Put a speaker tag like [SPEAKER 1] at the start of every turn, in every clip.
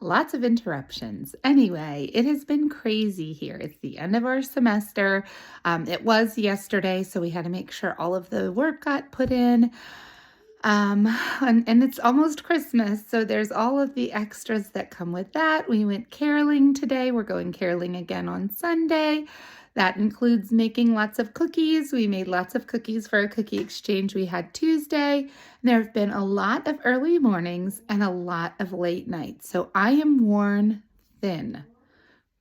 [SPEAKER 1] Lots of interruptions. Anyway, it has been crazy here. It's the end of our semester. It was yesterday, so we had to make sure all of the work got put in. Um, and it's almost Christmas, so there's all of the extras that come with that. We went caroling today. We're going caroling again on Sunday. That includes making lots of cookies. We made lots of cookies for a cookie exchange we had Tuesday. There have been a lot of early mornings and a lot of late nights, so I am worn thin.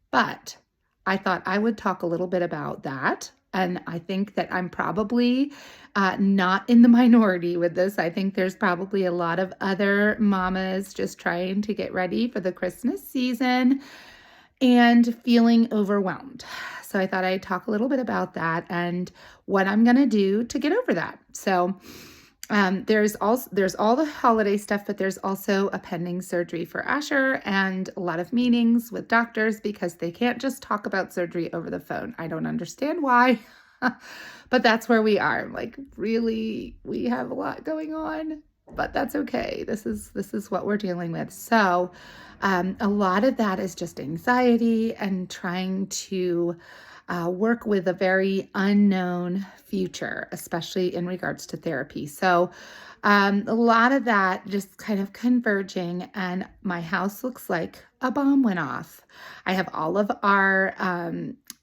[SPEAKER 1] But I thought I would talk a little bit about that. And I think that I'm probably not in the minority with this. I think there's probably a lot of other mamas just trying to get ready for the Christmas season and feeling overwhelmed. So I thought I'd talk a little bit about that and what I'm going to do to get over that. So there's all the holiday stuff, but there's also a pending surgery for Asher and a lot of meetings with doctors because they can't just talk about surgery over the phone. I don't understand why, but that's where we are. Like, really, we have a lot going on, but that's okay. This is what we're dealing with. So a lot of that is just anxiety and trying to work with a very unknown future, especially in regards to therapy. So a lot of that just kind of converging, and my house looks like a bomb went off. I have all of our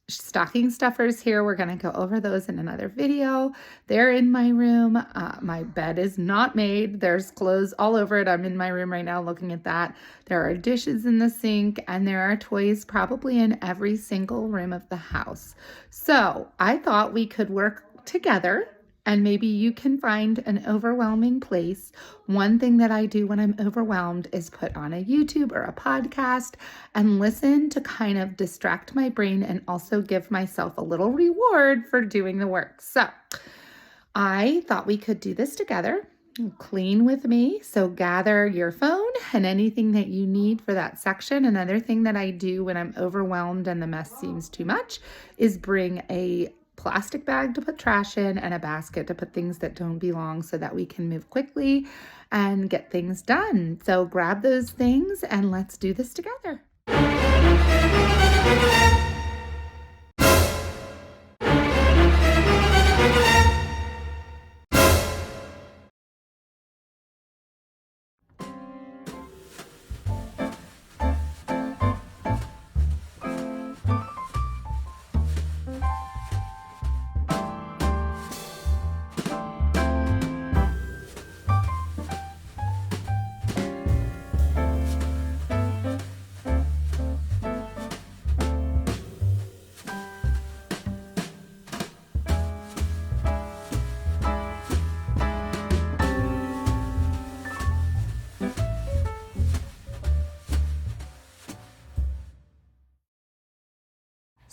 [SPEAKER 1] stocking stuffers here. We're going to go over those in another video. They're in my room. My bed is not made. There's clothes all over it. I'm in my room right now looking at that. There are dishes in the sink, and there are toys probably in every single room of the house. So I thought we could work together, and maybe you can find an overwhelming place. One thing that I do when I'm overwhelmed is put on a YouTube or a podcast and listen to kind of distract my brain and also give myself a little reward for doing the work. So I thought we could do this together. Clean with me. So gather your phone and anything that you need for that section. Another thing that I do when I'm overwhelmed and the mess seems too much is bring a plastic bag to put trash in and a basket to put things that don't belong so that we can move quickly and get things done. So grab those things and let's do this together.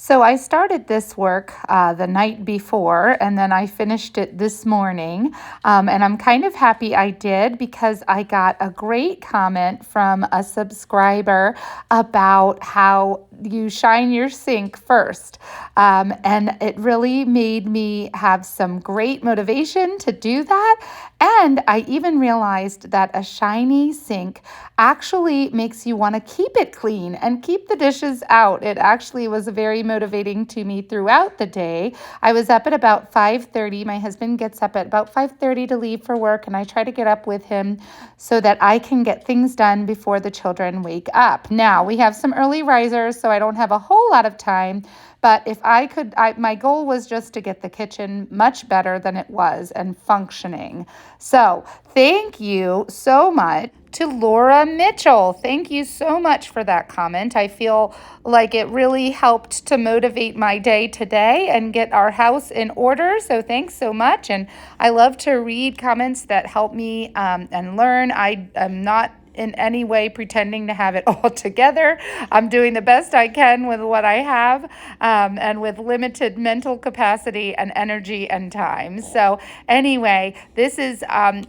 [SPEAKER 1] So I started this work the night before, and then I finished it this morning. And I'm kind of happy I did because I got a great comment from a subscriber about how you shine your sink first. And it really made me have some great motivation to do that. And I even realized that a shiny sink actually makes you want to keep it clean and keep the dishes out. It actually was very motivating to me throughout the day. I was up at about 5:30. My husband gets up at about 5:30 to leave for work, and I try to get up with him so that I can get things done before the children wake up. Now, we have some early risers, so I don't have a whole lot of time. But if I could, my goal was just to get the kitchen much better than it was and functioning. So thank you so much to Laura Mitchell. Thank you so much for that comment. I feel like it really helped to motivate my day today and get our house in order. So thanks so much. And I love to read comments that help me and learn. I am not in any way pretending to have it all together. I'm doing the best I can with what I have and with limited mental capacity and energy and time. So anyway, this is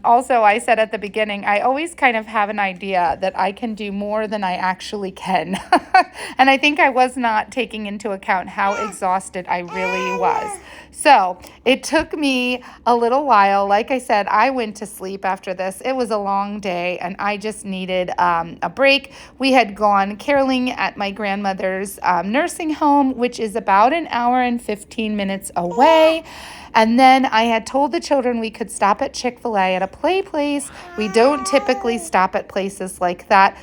[SPEAKER 1] also, I said at the beginning, I always kind of have an idea that I can do more than I actually can. And I think I was not taking into account how exhausted I really was. So it took me a little while. Like I said, I went to sleep after this. It was a long day, and I just needed a break. We had gone caroling at my grandmother's nursing home, which is about an hour and 15 minutes away. And then I had told the children we could stop at Chick-fil-A at a play place. We don't typically stop at places like that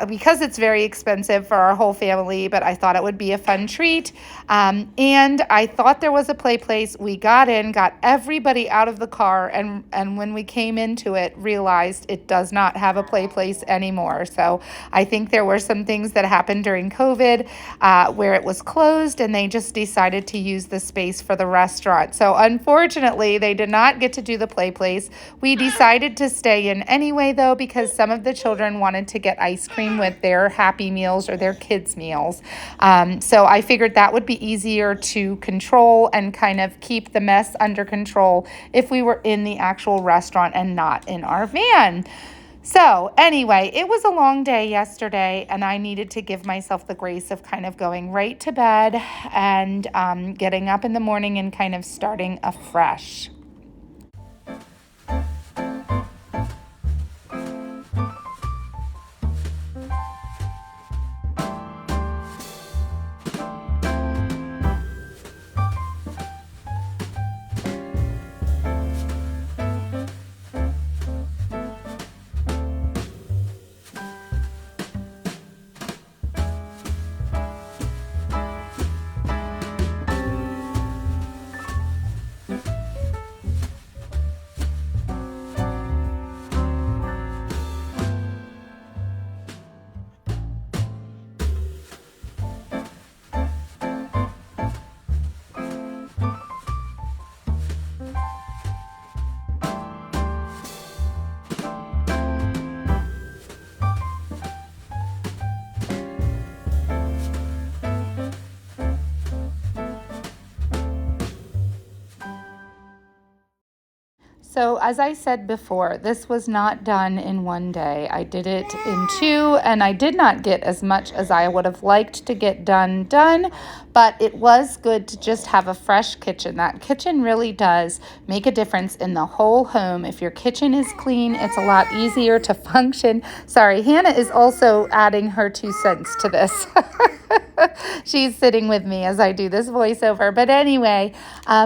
[SPEAKER 1] because it's very expensive for our whole family, but I thought it would be a fun treat. And I thought there was a play place. We got in, got everybody out of the car, and when we came into it, realized it does not have a play place anymore. So I think there were some things that happened during COVID where it was closed, and they just decided to use the space for the restaurant. So unfortunately, they did not get to do the play place. We decided to stay in anyway, though, because some of the children wanted to get ice cream with their Happy Meals or their kids' meals. So I figured that would be easier to control and kind of keep the mess under control if we were in the actual restaurant and not in our van. So anyway, it was a long day yesterday, and I needed to give myself the grace of kind of going right to bed and getting up in the morning and kind of starting afresh. So as I said before, this was not done in one day. I did it in two, and I did not get as much as I would have liked to get done, but it was good to just have a fresh kitchen. That kitchen really does make a difference in the whole home. If your kitchen is clean, it's a lot easier to function. Sorry, Hannah is also adding her 2 cents to this. She's sitting with me as I do this voiceover. But anyway,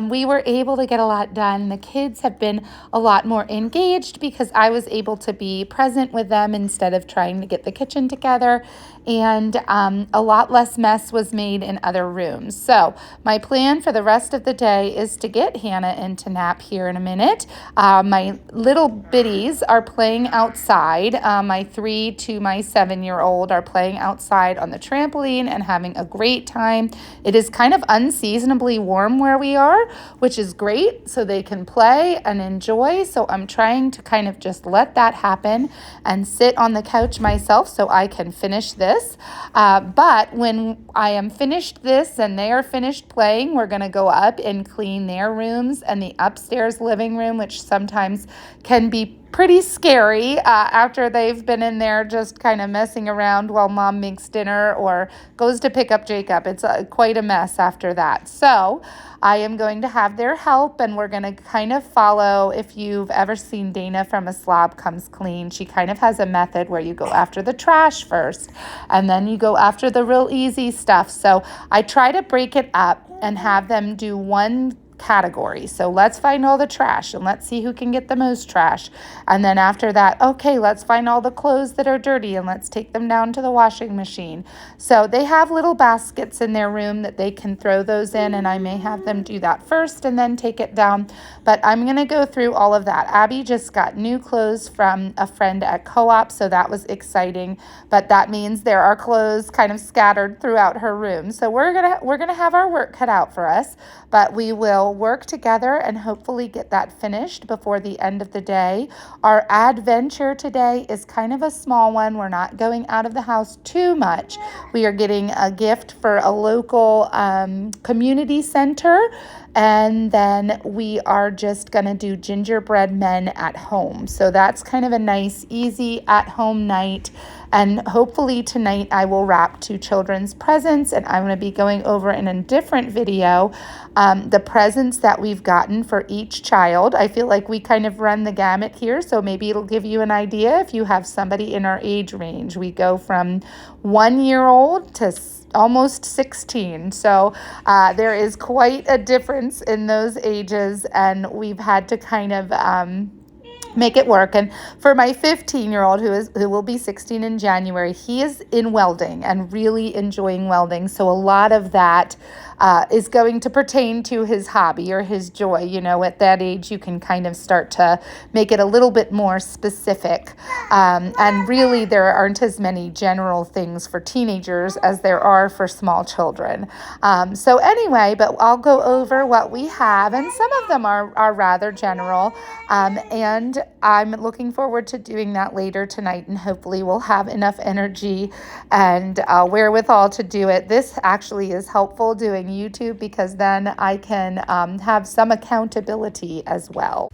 [SPEAKER 1] we were able to get a lot done. The kids have been a lot more engaged because I was able to be present with them instead of trying to get the kitchen together. And a lot less mess was made in other rooms. So my plan for the rest of the day is to get Hannah into nap here in a minute. My little biddies are playing outside. My 3 to my 7-year-old are playing outside on the trampoline and having a great time. It is kind of unseasonably warm where we are, which is great, so they can play and enjoy. So I'm trying to kind of just let that happen and sit on the couch myself so I can finish this. But when I am finished this and they are finished playing, we're going to go up and clean their rooms and the upstairs living room, which sometimes can be pretty scary after they've been in there just kind of messing around while mom makes dinner or goes to pick up Jacob. It's quite a mess after that. So I am going to have their help, and we're going to kind of follow, if you've ever seen Dana from A Slob Comes Clean, she kind of has a method where you go after the trash first, and then you go after the real easy stuff. So I try to break it up and have them do one category. So let's find all the trash and let's see who can get the most trash. And then after that, okay, let's find all the clothes that are dirty and let's take them down to the washing machine. So they have little baskets in their room that they can throw those in, and I may have them do that first and then take it down. But I'm going to go through all of that. Abby just got new clothes from a friend at Co-op, so that was exciting. But that means there are clothes kind of scattered throughout her room. So we're gonna have our work cut out for us, but we will work together and hopefully get that finished before the end of the day. Our adventure today is kind of a small one. We're not going out of the house too much. We are getting a gift for a local community center And then we are just going to do gingerbread men at home. So that's kind of a nice, easy at home night. And hopefully tonight I will wrap 2 children's presents, and I'm going to be going over in a different video the presents that we've gotten for each child. I feel like we kind of run the gamut here, so maybe it'll give you an idea if you have somebody in our age range. We go from 1-year-old to almost 16. So there is quite a difference in those ages, and we've had to kind of make it work. And for my 15-year-old who will be 16 in January, he is in welding and really enjoying welding. So a lot of that is going to pertain to his hobby or his joy. You know, at that age, you can kind of start to make it a little bit more specific. And really, there aren't as many general things for teenagers as there are for small children. So anyway, but I'll go over what we have, and some of them are rather general. And I'm looking forward to doing that later tonight, and hopefully we'll have enough energy and wherewithal to do it. This actually is helpful doing YouTube because then I can have some accountability as well.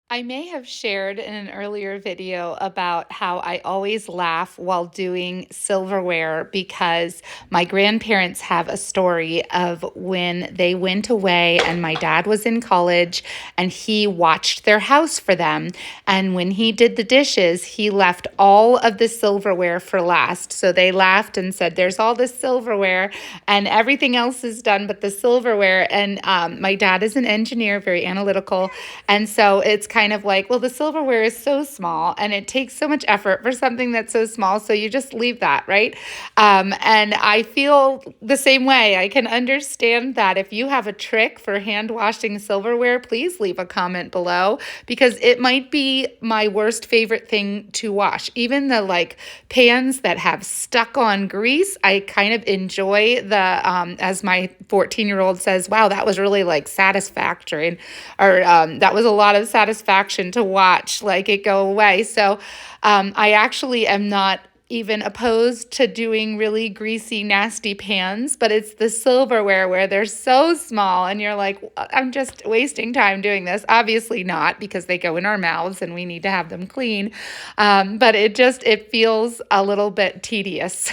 [SPEAKER 1] I may have shared in an earlier video about how I always laugh while doing silverware because my grandparents have a story of when they went away and my dad was in college and he watched their house for them. And when he did the dishes, he left all of the silverware for last. So they laughed and said, "There's all this silverware and everything else is done but the silverware." And my dad is an engineer, very analytical. And so it's kind of like, well, the silverware is so small and it takes so much effort for something that's so small. So you just leave that, right? And I feel the same way. I can understand that. If you have a trick for hand washing silverware, please leave a comment below because it might be my worst favorite thing to wash. Even the like pans that have stuck on grease, I kind of enjoy the, as my 14-year-old says, wow, that was really like satisfactory. Or that was a lot of satisfaction to watch like it go away. So I actually am not even opposed to doing really greasy, nasty pans, but it's the silverware where they're so small and you're like, I'm just wasting time doing this. Obviously not, because they go in our mouths and we need to have them clean. But it feels a little bit tedious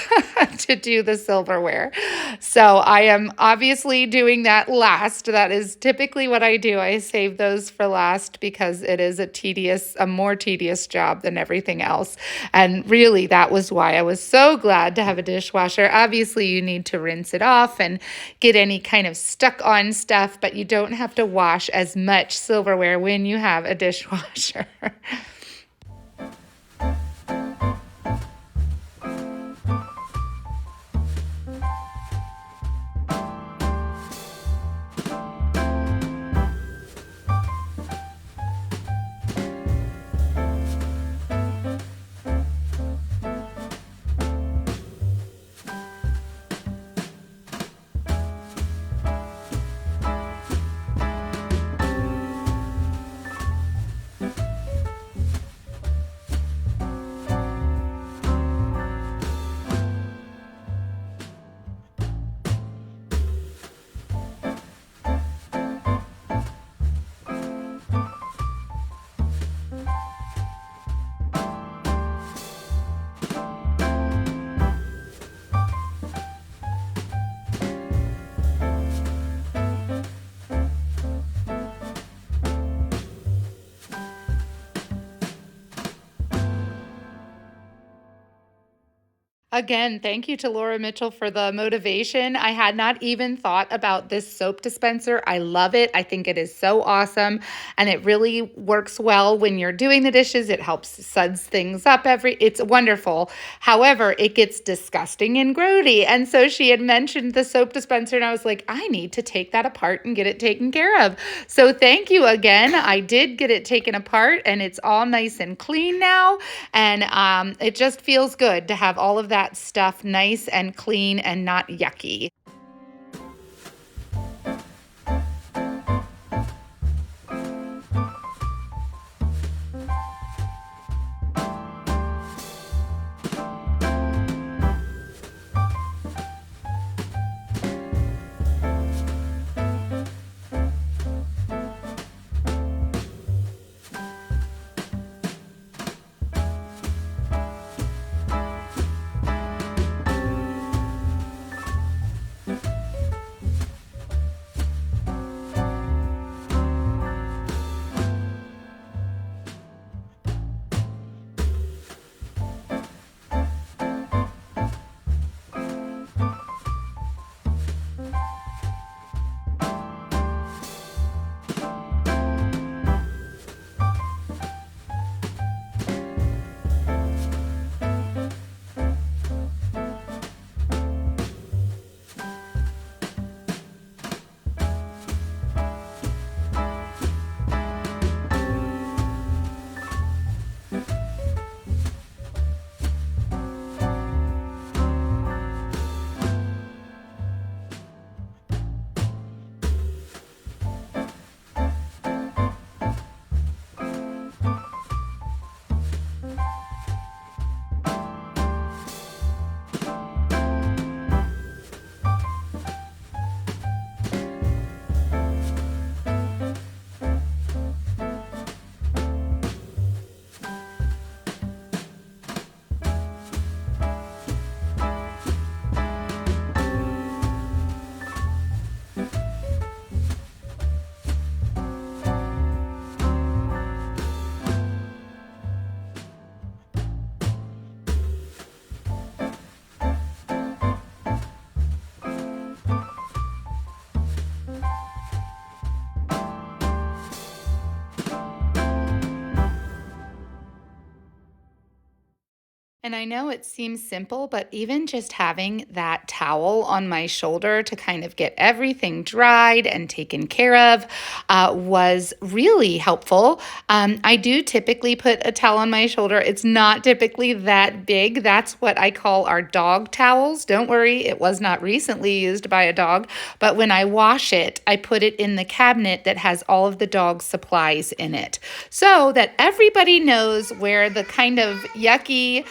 [SPEAKER 1] to do the silverware. So I am obviously doing that last. That is typically what I do. I save those for last because it is a more tedious job than everything else. And really, that was why I was so glad to have a dishwasher. Obviously, you need to rinse it off and get any kind of stuck on stuff, but you don't have to wash as much silverware when you have a dishwasher. Again, thank you to Laura Mitchell for the motivation. I had not even thought about this soap dispenser. I love it. I think it is so awesome. And it really works well when you're doing the dishes. It helps suds things up it's wonderful. However, it gets disgusting and grody. And so she had mentioned the soap dispenser, and I was like, I need to take that apart and get it taken care of. So thank you again. I did get it taken apart, and it's all nice and clean now. And it just feels good to have all of that stuff nice and clean and not yucky. And I know it seems simple, but even just having that towel on my shoulder to kind of get everything dried and taken care of was really helpful. I do typically put a towel on my shoulder. It's not typically that big. That's what I call our dog towels. Don't worry, it was not recently used by a dog, but when I wash it, I put it in the cabinet that has all of the dog's supplies in it so that everybody knows where the kind of yucky,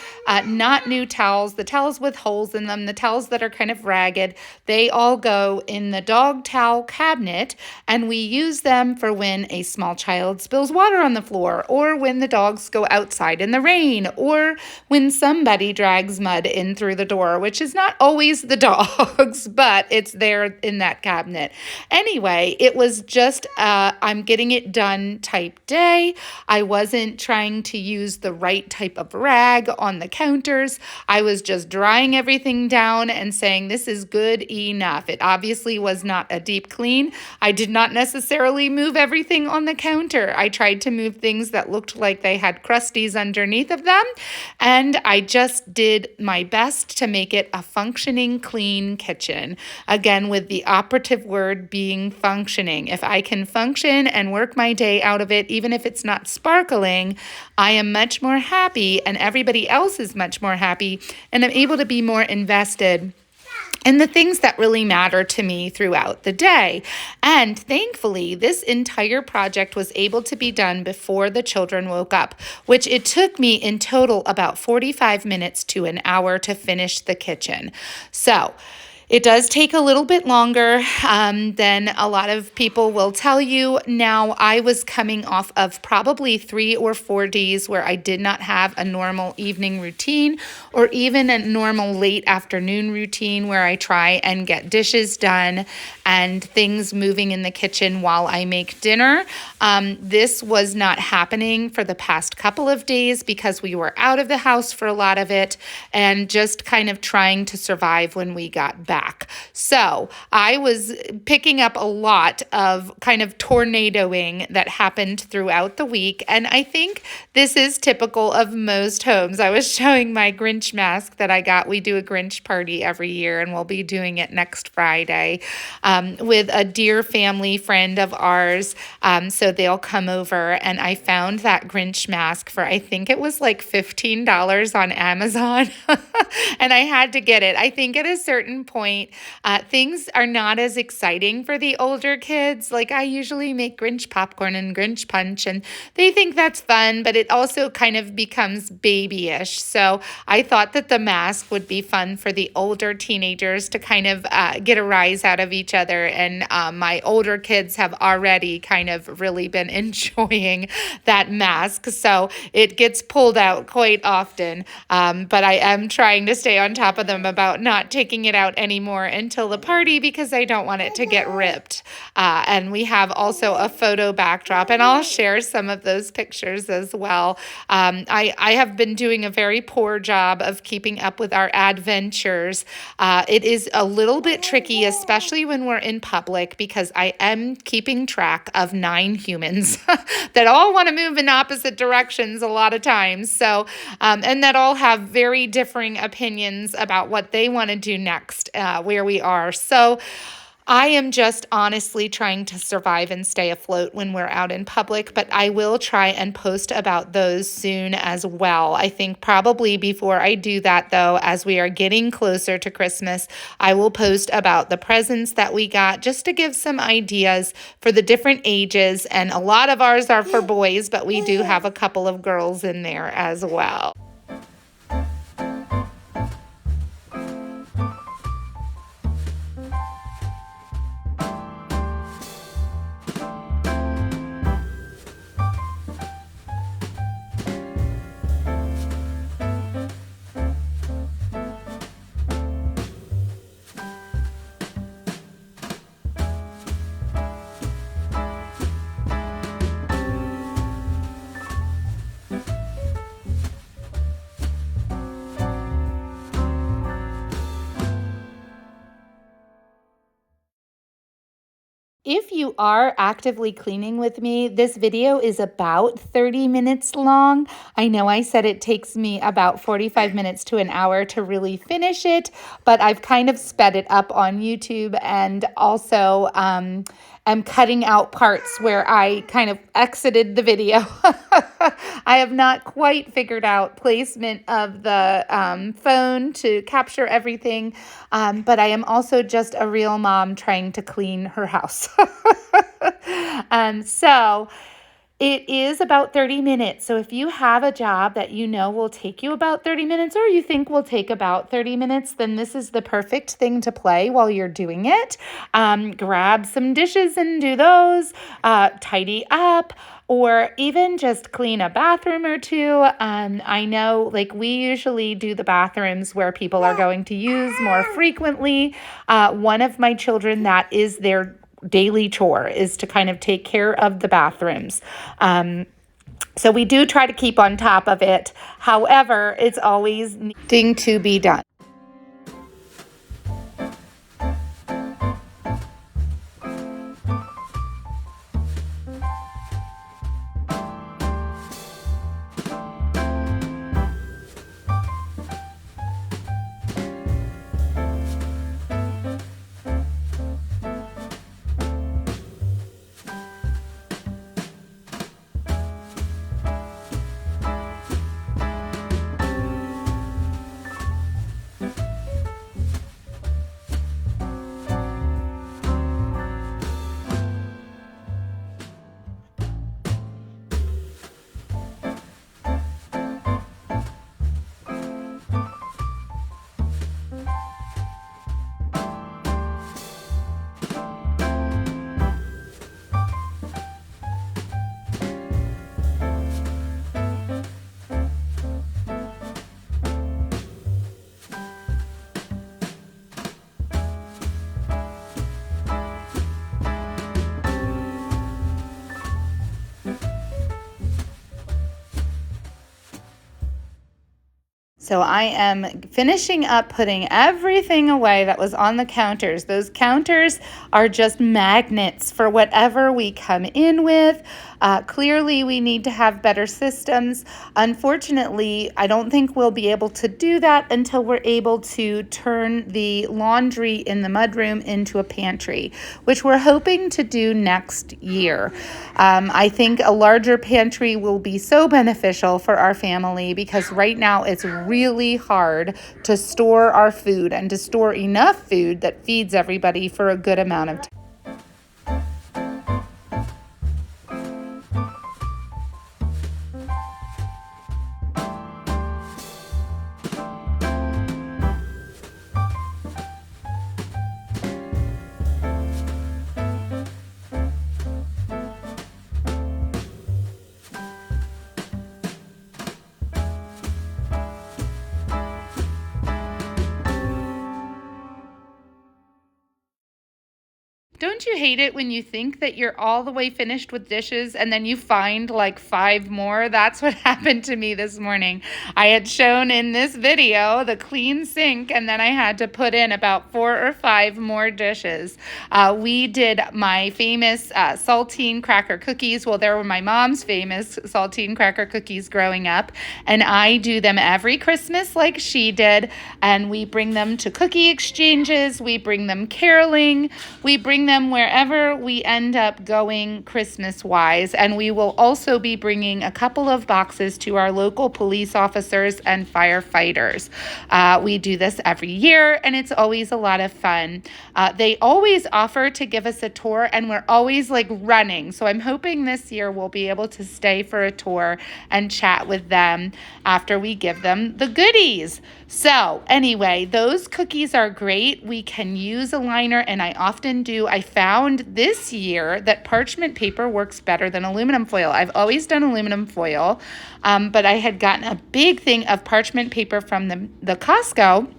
[SPEAKER 1] not new towels, the towels with holes in them, the towels that are kind of ragged, they all go in the dog towel cabinet, and we use them for when a small child spills water on the floor, or when the dogs go outside in the rain, or when somebody drags mud in through the door, which is not always the dogs, but it's there in that cabinet. Anyway, it was just I'm getting it done type day. I wasn't trying to use the right type of rag on the counters. I was just drying everything down and saying, this is good enough. It obviously was not a deep clean. I did not necessarily move everything on the counter. I tried to move things that looked like they had crusties underneath of them, and I just did my best to make it a functioning, clean kitchen. Again, with the operative word being functioning. If I can function and work my day out of it, even if it's not sparkling, I am much more happy, and everybody else is much more happy, and I'm able to be more invested in the things that really matter to me throughout the day. And thankfully, this entire project was able to be done before the children woke up, which it took me in total about 45 minutes to an hour to finish the kitchen. So It does take a little bit longer than a lot of people will tell you. Now, I was coming off of probably 3 or 4 days where I did not have a normal evening routine or even a normal late afternoon routine where I try and get dishes done and things moving in the kitchen while I make dinner. This was not happening for the past couple of days because we were out of the house for a lot of it and just kind of trying to survive when we got back. So I was picking up a lot of kind of tornadoing that happened throughout the week. And I think this is typical of most homes. I was showing my Grinch mask that I got. We do a Grinch party every year, and we'll be doing it next Friday with a dear family friend of ours. So they'll come over, and I found that Grinch mask for, I think it was like $15 on Amazon. And I had to get it. I think at a certain point, things are not as exciting for the older kids. Like I usually make Grinch popcorn and Grinch punch, and they think that's fun, but it also kind of becomes babyish. So I thought that the mask would be fun for the older teenagers to kind of get a rise out of each other. And my older kids have already kind of really been enjoying that mask. So it gets pulled out quite often. But I am trying to stay on top of them about not taking it out anymore until the party because I don't want it to get ripped. And we have also a photo backdrop, and I'll share some of those pictures as well. I have been doing a very poor job of keeping up with our adventures. It is a little bit tricky, especially when we're in public, because I am keeping track of 9 humans that all want to move in opposite directions a lot of times. So, and that all have very differing opinions about what they want to do next, where we are. So I am just honestly trying to survive and stay afloat when we're out in public, but I will try and post about those soon as well. I think probably before I do that, though, as we are getting closer to Christmas, I will post about the presents that we got just to give some ideas for the different ages. And a lot of ours are for boys, but we do have a couple of girls in there as well. If you are actively cleaning with me, this video is about 30 minutes long. I know I said it takes me about 45 minutes to an hour to really finish it, but I've kind of sped it up on YouTube, and also am cutting out parts where I kind of exited the video. I have not quite figured out placement of the phone to capture everything, but I am also just a real mom trying to clean her house. So it is about 30 minutes. So if you have a job that you know will take you about 30 minutes, or you think will take about 30 minutes, then this is the perfect thing to play while you're doing it. Grab some dishes and do those, tidy up, or even just clean a bathroom or two. I know, like, we usually do the bathrooms where people are going to use more frequently. One of my children, that is their daily chore, is to kind of take care of the bathrooms. So we do try to keep on top of it. However, it's always needing to be done. So I am finishing up putting everything away that was on the counters. Those counters are just magnets for whatever we come in with. Clearly, we need to have better systems. Unfortunately, I don't think we'll be able to do that until we're able to turn the laundry in the mudroom into a pantry, which we're hoping to do next year. I think a larger pantry will be so beneficial for our family because right now it's really hard to store our food and to store enough food that feeds everybody for a good amount of time. Don't you hate it when you think that you're all the way finished with dishes and then you find like 5 more? That's what happened to me this morning. I had shown in this video the clean sink, and then I had to put in about 4 or 5 more dishes. We did my famous saltine cracker cookies. Well, they were my mom's famous saltine cracker cookies growing up, and I do them every Christmas like she did, and we bring them to cookie exchanges, we bring them caroling, we bring them wherever we end up going Christmas-wise, and we will also be bringing a couple of boxes to our local police officers and firefighters. We do this every year, and it's always a lot of fun. They always offer to give us a tour, and we're always like running, so I'm hoping this year we'll be able to stay for a tour and chat with them after we give them the goodies. So anyway, those cookies are great. We can use a liner, and I often do. I found this year that parchment paper works better than aluminum foil. I've always done aluminum foil, but I had gotten a big thing of parchment paper from the Costco,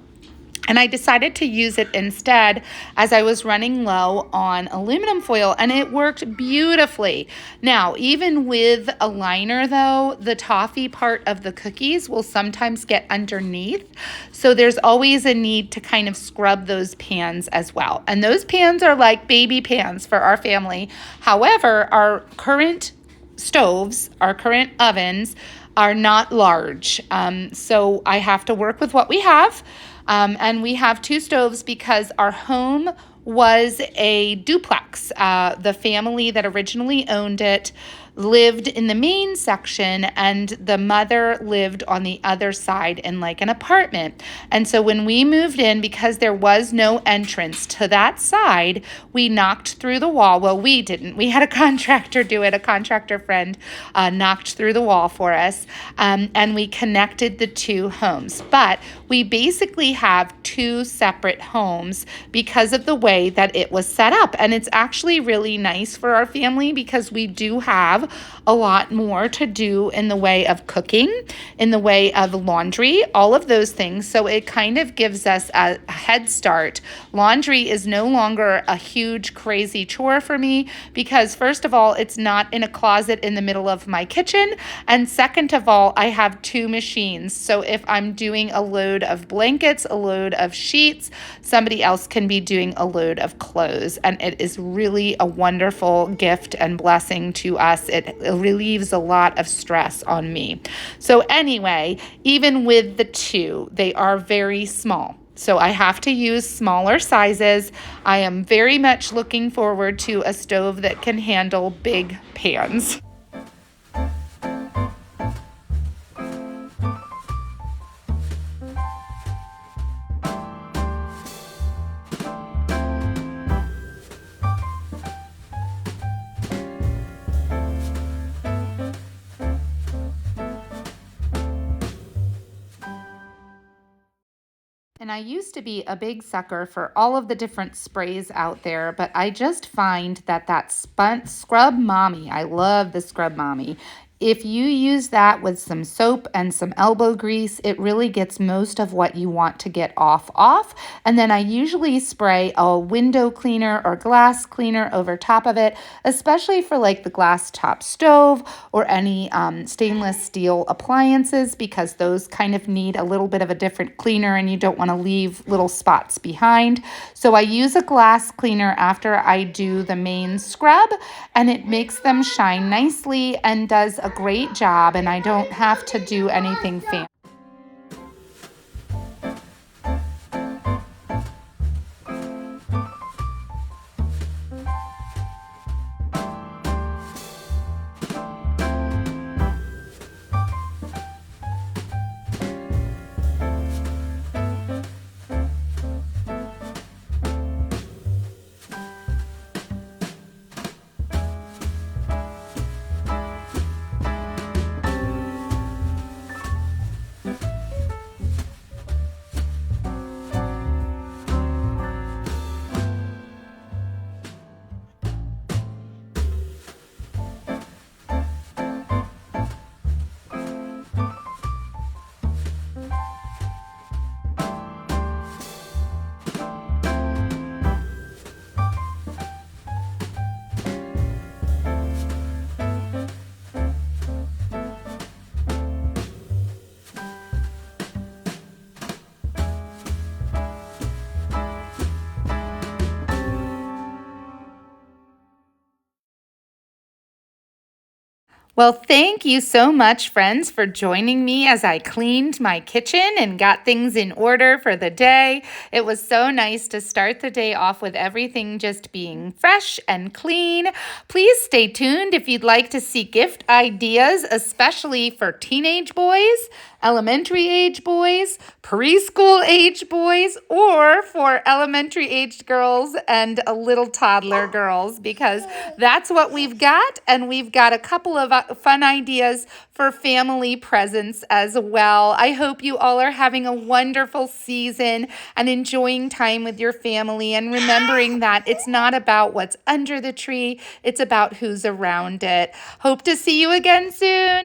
[SPEAKER 1] and I decided to use it instead as I was running low on aluminum foil, and it worked beautifully. Now, even with a liner though, the toffee part of the cookies will sometimes get underneath. So there's always a need to kind of scrub those pans as well. And those pans are like baby pans for our family. However, our current stoves, our current ovens are not large. So I have to work with what we have. And we have 2 stoves because our home was a duplex. The family that originally owned it lived in the main section, and the mother lived on the other side in like an apartment. And so when we moved in, because there was no entrance to that side, we knocked through the wall. Well, we didn't. We had a contractor do it. A contractor friend knocked through the wall for us, and we connected the 2 homes. But we basically have 2 separate homes because of the way that it was set up. And it's actually really nice for our family because we do have a lot more to do in the way of cooking, in the way of laundry, all of those things. So it kind of gives us a head start. Laundry is no longer a huge, crazy chore for me because, first of all, it's not in a closet in the middle of my kitchen. And second of all, I have 2 machines. So if I'm doing a load of blankets, a load of sheets, somebody else can be doing a load of clothes. And it is really a wonderful gift and blessing to us. It relieves a lot of stress on me. So anyway, even with the 2, they are very small. So I have to use smaller sizes. I am very much looking forward to a stove that can handle big pans. And I used to be a big sucker for all of the different sprays out there, but I just find that Scrub Mommy, I love the Scrub Mommy, if you use that with some soap and some elbow grease, it really gets most of what you want to get off. And then I usually spray a window cleaner or glass cleaner over top of it, especially for like the glass top stove or any stainless steel appliances, because those kind of need a little bit of a different cleaner and you don't want to leave little spots behind. So I use a glass cleaner after I do the main scrub, and it makes them shine nicely and does a great job, and I don't have to do anything fancy. Well, thank you so much, friends, for joining me as I cleaned my kitchen and got things in order for the day. It was so nice to start the day off with everything just being fresh and clean. Please stay tuned if you'd like to see gift ideas, especially for teenage boys, elementary age boys, preschool age boys, or for elementary aged girls and little toddler girls, because that's what we've got. And we've got a couple of fun ideas for family presents as well. I hope you all are having a wonderful season and enjoying time with your family, and remembering that it's not about what's under the tree, it's about who's around it. Hope to see you again soon.